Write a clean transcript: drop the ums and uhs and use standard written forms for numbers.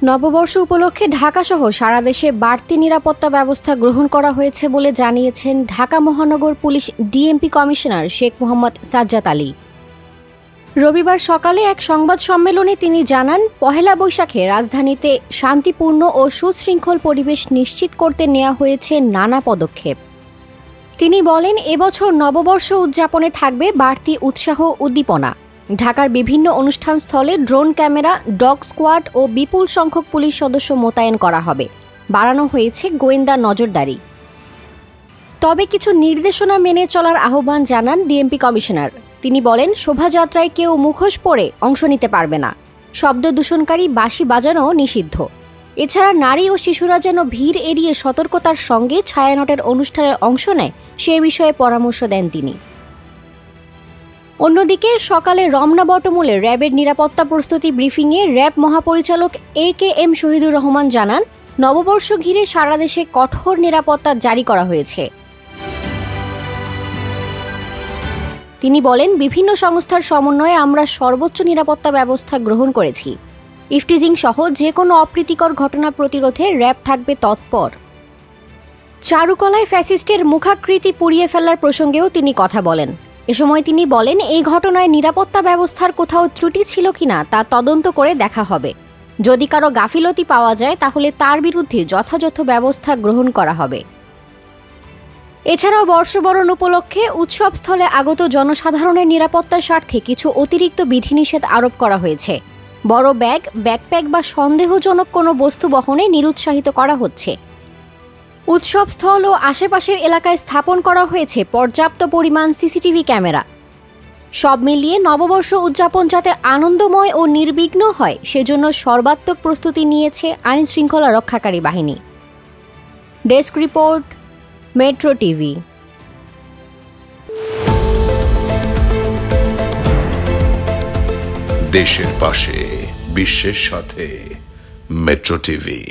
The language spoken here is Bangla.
নববর্ষ উপলক্ষে ঢাকাসহ সারা দেশে বাড়তি নিরাপত্তা ব্যবস্থা গ্রহণ করা হয়েছে বলে জানিয়েছেন ঢাকা মহানগর police DMP commissioner Sheikh Mohammad Sajjad Ali. রবিবার সকালে এক সংবাদ সম্মেলনে তিনি জানান, পহেলা বৈশাখে রাজধানীতে শান্তিপূর্ণ ও সুশৃঙ্খল পরিবেশ নিশ্চিত করতে নেওয়া হয়েছে নানা পদক্ষেপ। তিনি বলেন, এবছর নববর্ষ উদযাপনে থাকবে বাড়তি উৎসাহ উদ্দীপনা। ঢাকার বিভিন্ন অনুষ্ঠানস্থলে ড্রোন ক্যামেরা, ডগ স্কোয়াড ও বিপুল সংখ্যক পুলিশ সদস্য মোতায়েন করা হবে। বাড়ানো হয়েছে গোয়েন্দা নজরদারি। তবে কিছু নির্দেশনা মেনে চলার আহ্বান জানান ডিএমপি কমিশনার। তিনি বলেন, শোভাযাত্রায় কেউ মুখোশ পরে অংশ নিতে পারবে না। শব্দ দূষণকারী বাঁশি বাজানো নিষিদ্ধ। এছাড়া নারী ও শিশুরা যেন ভিড় এড়িয়ে সতর্কতার সঙ্গে ছায়ানটের অনুষ্ঠানে অংশ নেয় সে বিষয়ে পরামর্শ দেন তিনি। অন্যদিকে সকালে রমনা বটমূলে র্যাবের নিরাপত্তা প্রস্তুতি ব্রিফিংয়ে র্যাব মহাপরিচালক AKM শহীদুর রহমান জানান, নববর্ষ ঘিরে সারা দেশে কঠোর নিরাপত্তা জারি করা হয়েছে। তিনি বলেন, বিভিন্ন সংস্থার সমন্বয়ে আমরা সর্বোচ্চ নিরাপত্তা ব্যবস্থা গ্রহণ করেছি। ইফটিজিং সহ যে কোনো অপ্রীতিকর ঘটনা প্রতিরোধে র্যাব থাকবে তৎপর। চারুকলায় ফ্যাসিস্টের মুখাকৃতি পুড়িয়ে ফেলার প্রসঙ্গেও তিনি কথা বলেন। এ সময় তিনি বলেন, এই ঘটনায় নিরাপত্তা ব্যবস্থার কোথাও ত্রুটি ছিল কিনা তা তদন্ত করে দেখা হবে। যদি কারো গাফিলতি পাওয়া যায় তাহলে তার বিরুদ্ধে যথাযথ ব্যবস্থা গ্রহণ করা হবে। এছাড়াও বর্ষবরণ উপলক্ষে উৎসবস্থলে আগত জনসাধারণের নিরাপত্তার স্বার্থে কিছু অতিরিক্ত বিধিনিষেধ আরোপ করা হয়েছে। বড় ব্যাগ, ব্যাকপ্যাক বা সন্দেহজনক কোনো বস্তু বহনে নিরুৎসাহিত করা হচ্ছে। উৎসবস্থল ও আশেপাশের এলাকায় স্থাপন করা হয়েছে পর্যাপ্ত পরিমাণ সিসিটিভি ক্যামেরা। সব মিলিয়ে নববর্ষ উদযাপন যাতে আনন্দময় ও নির্বিঘ্ন হয় সেজন্য সর্বাত্মক প্রস্তুতি নিয়েছে আইন শৃঙ্খলা রক্ষাকারী বাহিনী। Desk report, metro TV. দেশের পাশে, বিশ্বের সাথে, মেট্রো টিভি।